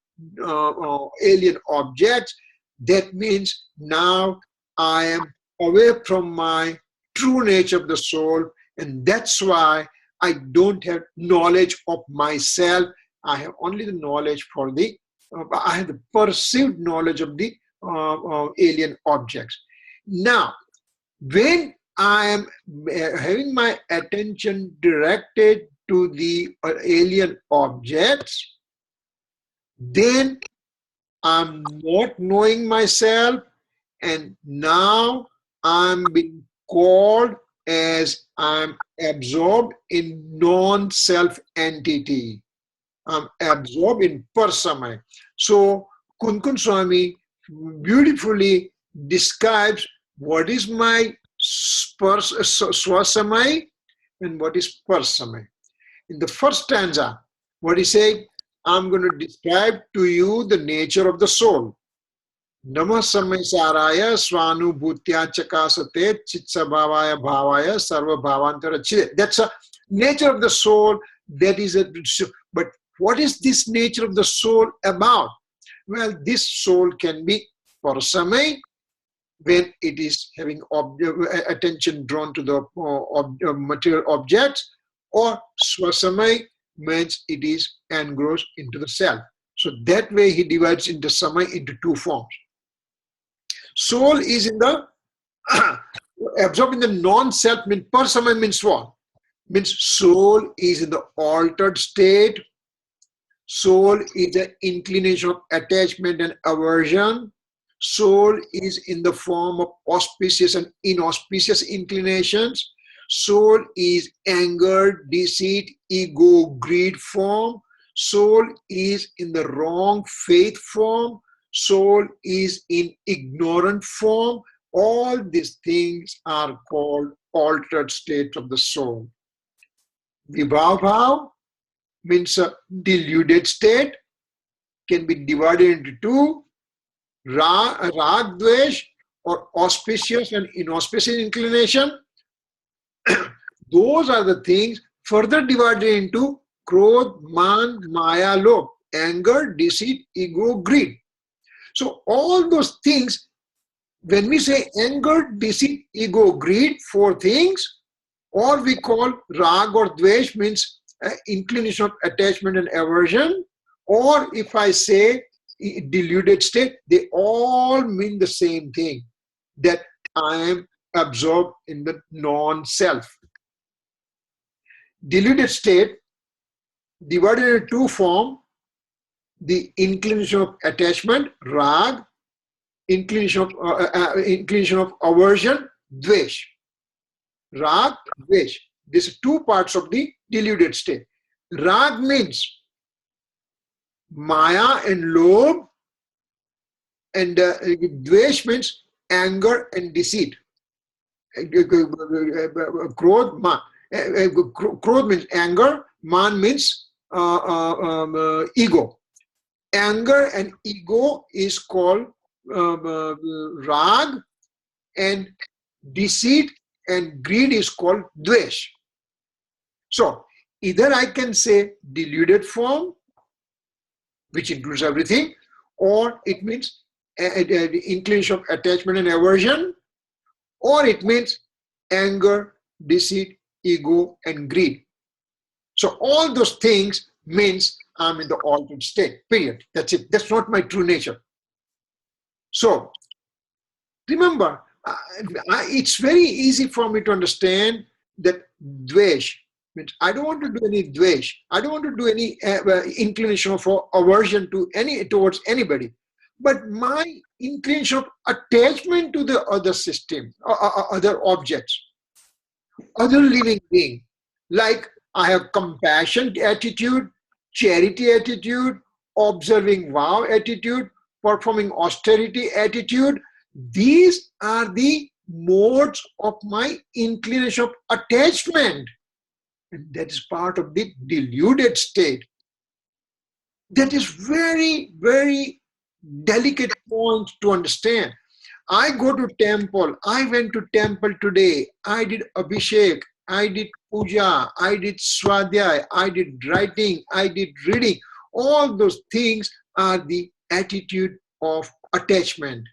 alien objects, that means now I am away from my true nature of the soul, and that's why I don't have knowledge of myself. I have only the knowledge for the, I have the perceived knowledge of the alien objects. Now, when I am having my attention directed to the alien objects, then I'm not knowing myself, and now I'm being called as I'm absorbed in non-self entity. I'm absorbed in parsamay. So Kunkun Swami beautifully describes what is my swasamay and what is parsamay. In the first stanza, what he said, I'm going to describe to you the nature of the soul. Namah Samaysaraya Swanubhutya Chakasate Chitsabhavaya Bhavaya Sarva Bhavantara Chide. That's a nature of the soul. That is a, but what is this nature of the soul about? Well, this soul can be parsamay, when it is having attention drawn to the material objects, or swasamay means it is engrossed into the self. So that way he divides into samay into two forms. Soul is in the absorbed in the non-self, means per samay means what? Means soul is in the altered state. Soul is an inclination of attachment and aversion. Soul is in the form of auspicious and inauspicious inclinations. Soul is anger, deceit, ego, greed form. Soul is in the wrong faith form. Soul is in ignorant form. All these things are called altered states of the soul. Vibhav means a deluded state, can be divided into two: rag, dvesh, or auspicious and inauspicious inclination. Those are the things further divided into krodh, man, maya, lobh, anger, deceit, ego, greed. So all those things, when we say anger, deceit, ego, greed, four things, or we call rag or dvesh, means inclination of attachment and aversion, or if I say deluded state, they all mean the same thing, that I am absorbed in the non-self. Deluded state divided into two forms: the inclination of attachment, rag, inclination of aversion, dvesh. Rag, dvesh. These are two parts of the deluded state. Rag means maya and lobh, and dvesh means anger and deceit. Krodh, man. Krodh means anger, man means ego. Anger and ego is called rag, and deceit and greed is called dvesh. So either I can say deluded form, which includes everything, or it means inclination of attachment and aversion, or it means anger, deceit, ego, and greed. So all those things means I'm in the altered state, period. That's it. That's not my true nature. So remember, it's very easy for me to understand that dvesh means I don't want to do any dvesh. I don't want to do any inclination of aversion towards anybody. But my inclination of attachment to the other system, other objects, other living being, like I have compassion attitude, charity attitude, observing vow attitude, performing austerity attitude. These are the modes of my inclination of attachment. And that is part of the deluded state. That is very, very delicate point to understand. I go to temple. I went to temple today. I did abhishek. I did puja. I did swadhyay. I did writing. I did reading. All those things are the attitude of attachment,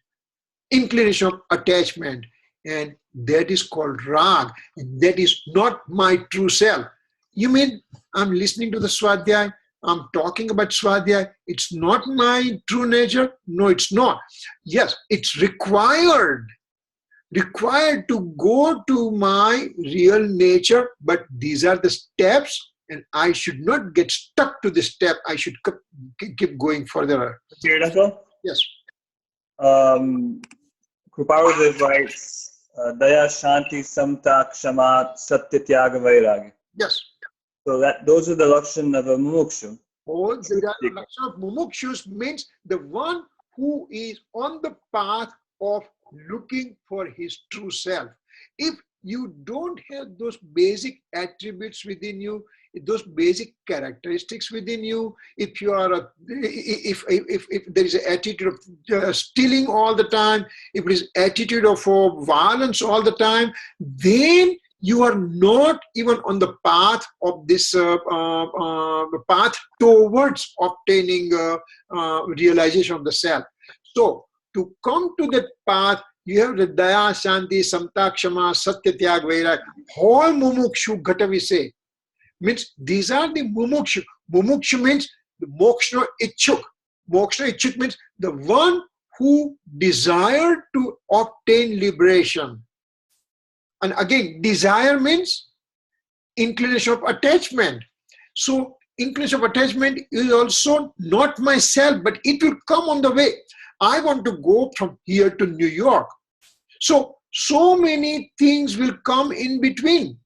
inclination of attachment, and that is called rag, and that is not my true self. You mean I'm listening to the swadhyay, I'm talking about swadhyay, it's not my true nature? No, it's not. Yes, it's required to go to my real nature, but these are the steps, and I should not get stuck to the step. I should keep going further. Yes. Kruparudev writes, Daya, Shanti, Samta, Kshama, Satya, Tyaga, Vairagya. Yes. So those are the lakshan of a mumukshu. Oh, the lakshan of mumukshus means the one who is on the path of looking for his true self. If you don't have those basic attributes within you, those basic characteristics within you, if you are if there is an attitude of stealing all the time, if there is attitude of violence all the time, then you are not even on the path of this path towards obtaining realization of the self. So to come to that path, you have the Daya, Shanti, Samta, Kshama, Satya, Tyag, Vairag, whole Mumukshu Ghata we say. Means these are the Mumukshu. Mumukshu means the Moksha Ichuk. Moksha Ichuk means the one who desired to obtain liberation. And again, desire means inclination of attachment. So inclination of attachment is also not myself, but it will come on the way. I want to go from here to New York. So many things will come in between.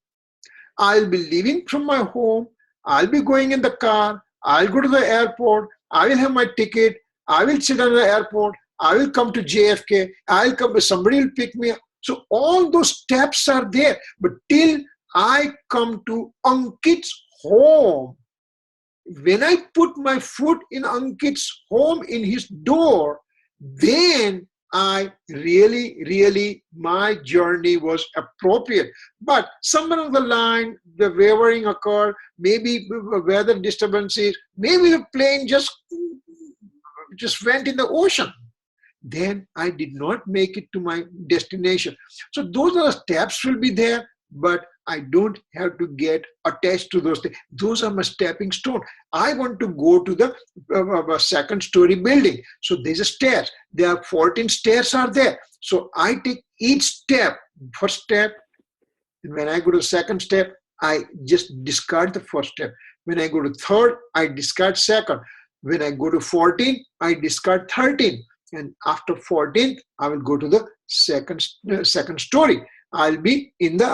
I'll be leaving from my home. I'll be going in the car. I'll go to the airport. I will have my ticket. I will sit on the airport. I will come to JFK. I'll come to somebody will pick me up. So all those steps are there. But till I come to Ankit's home, when I put my foot in Ankit's home, in his door, then I really, my journey was appropriate. But somewhere on the line, the wavering occurred, maybe weather disturbances, maybe the plane just went in the ocean. Then I did not make it to my destination. So those are the steps will be there, but I don't have to get attached to those things. Those are my stepping stone. I want to go to the second story building. So there's a stairs. There are 14 stairs are there. So I take each step, first step. And when I go to the second step, I just discard the first step. When I go to third, I discard second. When I go to 14, I discard 13. And after 14th, I will go to the second story. I'll be in the,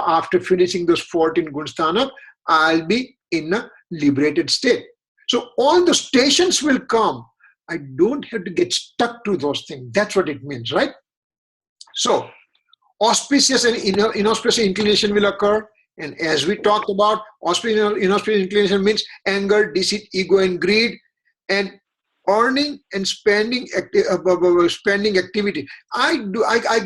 after finishing those 14 Gunsthanas, I'll be in a liberated state. So all the stations will come. I don't have to get stuck to those things. That's what it means, right? So auspicious and inauspicious inclination will occur. And as we talked about, auspicious and inauspicious inclination means anger, deceit, ego, and greed. And earning and spending activity. I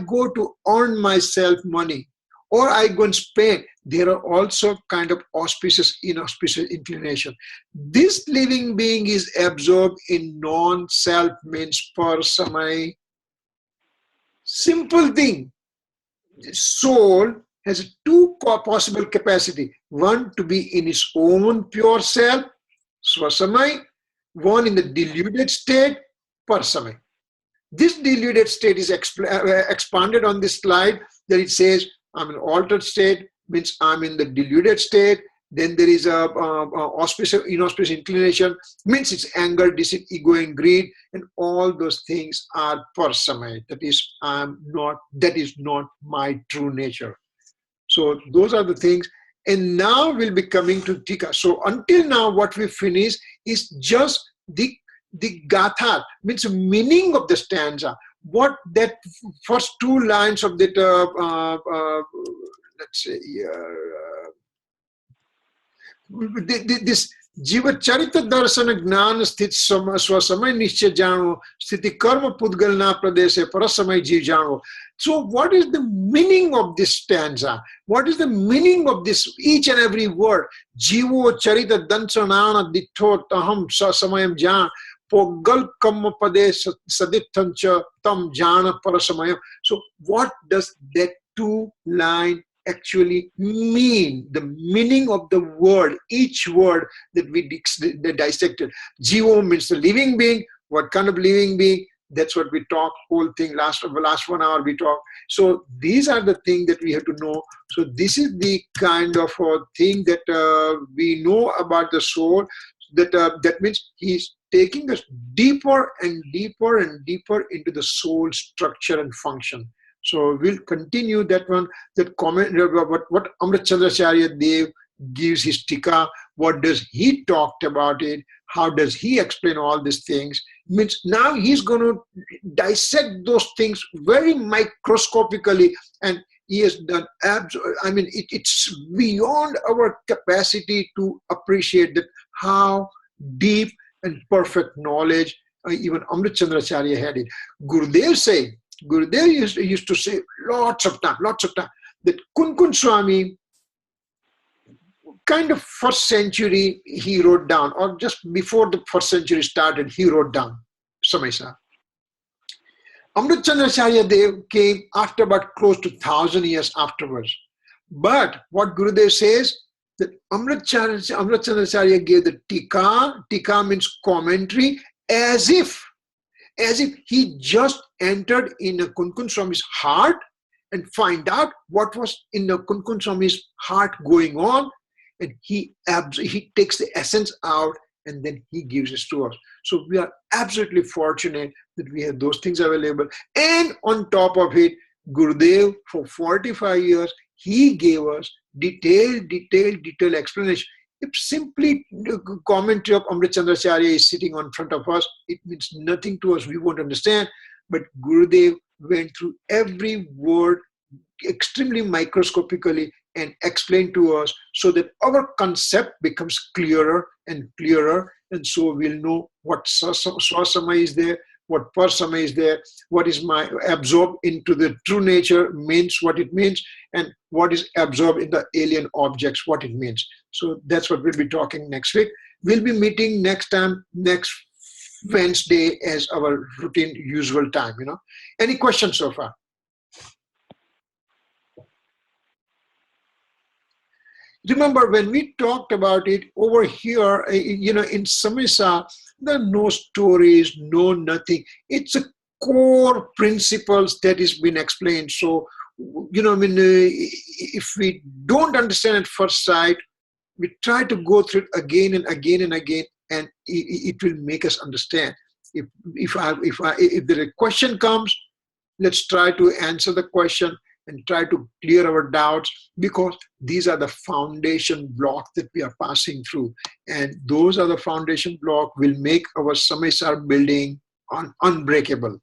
go to earn myself money, or I go and spend. There are also kind of auspicious, inauspicious inclination. This living being is absorbed in non-self, means per samay. Simple thing. Soul has two possible capacity. One to be in its own pure self, swasamay. One in the deluded state, parsamay. This deluded state is expanded on this slide, that it says I'm in altered state, means I'm in the deluded state. Then there is a auspicious, inauspicious inclination, means it's anger, deceit, ego, and greed, and all those things are parsamay. That is, that is not my true nature. So those are the things. And now we'll be coming to Tika. So until now, what we finish is just the gatha, means the meaning of the stanza. What that first two lines of that, let's say, this Jiva Charita Darsana Gnan Sthit Swasamay Nishcha Jano Sthiti Karma Pudgalna Pradeshe Parasamay Jiv Jano. So what is the meaning of this stanza? What is the meaning of this, each and every word? Jivo Charita Dansanana Ditto Taham Sasamayam Jan Pogal Kamma Pade Sadithancha Tam Jana Parasamayam. So what does that two line actually mean? The meaning of the word, each word that we dissected. Jivo means the living being. What kind of living being? That's what we talk, whole thing, last 1 hour we talk. So these are the things that we have to know. So this is the kind of thing that we know about the soul, that means he's taking us deeper and deeper and deeper into the soul structure and function. So we'll continue that one, that comment, what Amrit Chandracharya Dev gives his tika, what does he talked about it, how does he explain all these things. Means now he's going to dissect those things very microscopically, and he has done, it's beyond our capacity to appreciate that how deep and perfect knowledge even Amrit Chandracharya had it. Gurudev used to say lots of time, that Kun Swami, kind of first century he wrote down, or just before the first century started, he wrote down, Samaisa. Amrit Chandracharya Dev came after about close to 1,000 years afterwards. But what Gurudev says, that Amrit Chandracharya gave the tika. Tika means commentary, as if he just entered in a Kunkun Swami's heart and find out what was in the Kunkun Swami's heart going on, and he takes the essence out and then he gives it to us. So we are absolutely fortunate that we have those things available. And on top of it, Gurudev, for 45 years, he gave us detailed explanation. If simply the commentary of Amrit Chandracharya is sitting on front of us, it means nothing to us. We won't understand. But Gurudev went through every word extremely microscopically and explained to us so that our concept becomes clearer and clearer. And so we'll know what swasama is there, what parsama is there, what is my absorbed into the true nature means, what it means, and what is absorbed in the alien objects, what it means. So that's what we'll be talking next week. We'll be meeting next Wednesday as our routine usual time. Any questions so far? Remember, when we talked about it over here, in Samisa, there are no stories, no nothing. It's a core principles that has been explained. So, if we don't understand at first sight, we try to go through it again and again and again, and it will make us understand. If the question comes, let's try to answer the question and try to clear our doubts, because these are the foundation blocks that we are passing through. And those are the foundation blocks will make our Samaisar building unbreakable.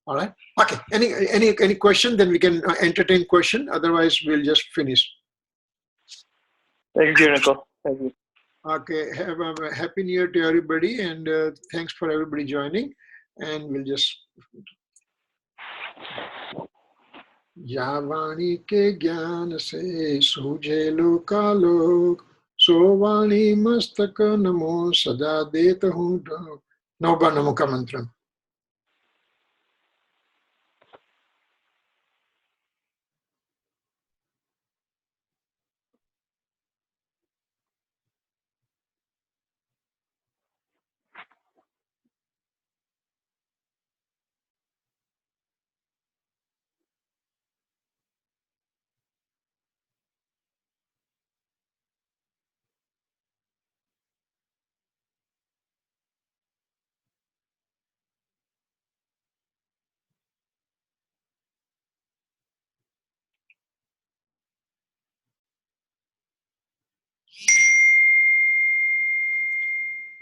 All right? Okay, any question? Then we can entertain question. Otherwise, we'll just finish. Thank you, Nico. Thank you. Okay, have a happy new year to everybody, and thanks for everybody joining. And we'll just... यावाणी के ज्ञान से सूझे लोकालोक, सोवाणी मस्तक नमो सदा देत हूँ ढोक. नौवा नमो का मंत्र.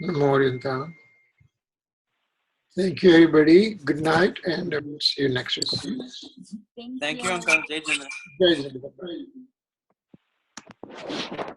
Namo Orientam. Thank you, everybody. Good night, and we'll see you next week. Thank you, Uncle. Jai Jana. Jai Jai.